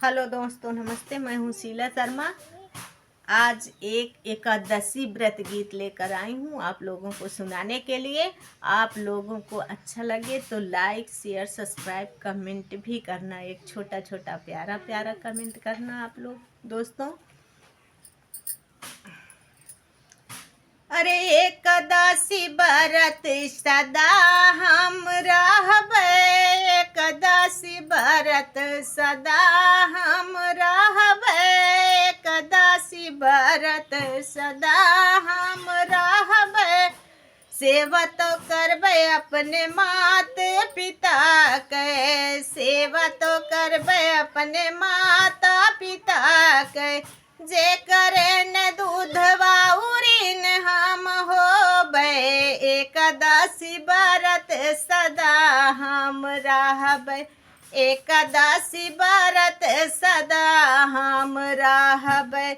Hello दोस्तों, नमस्ते। मैं हूँ शीला शर्मा। आज एक एकादशी व्रत गीत लेकर आई हूँ आप लोगों को सुनाने के लिए। आप लोगों को अच्छा लगे तो लाइक, शेयर, सब्सक्राइब, कमेंट भी करना। एक छोटा छोटा प्यारा प्यारा कमेंट करना आप लोग दोस्तों। अरे एकादशी व्रत सदा हम रहबै, एकादशी व्रत सदा हम रहबै, एकादशी व्रत सदा हम रहबै। सेवा तो करबै अपने माता पिता के, सेवा तो करबै अपने माता पिता के। जे करे न दूधवा उरीन हम होबै, एकादशी व्रत सदा हम रहबै, एकादशी व्रत सदा हम रहबै।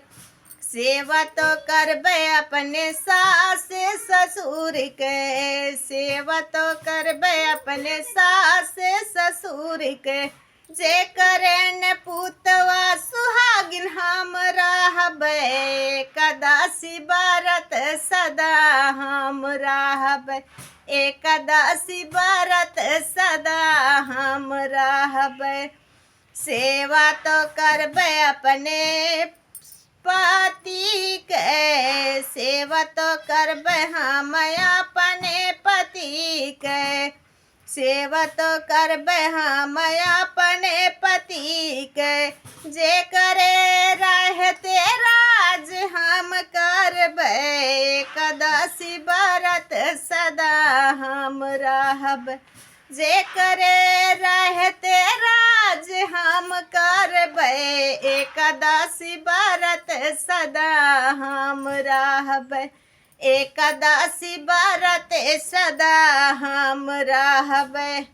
सेवा तो करबै अपने सास ससुर के, सेवा तो करबै अपने सास ससुर के। जे करे न पुतवा सुहागिन हम रहबै, एकादशी व्रत सदा हम रहबै, एकादशी व्रत सदा हम रहबै। सेवा तो करबै अपने पति के, सेवा तो करबै हम अपने पति के, सेवा तो करबै हम अपने पति के। जे करे रहते राज हम करबै, एकादशी व्रत सदा हम रहबै। जे करे रहते राज हम करबै, एकादशी व्रत सदा हम रहबै, एकादशी व्रत सदा हम रहबै।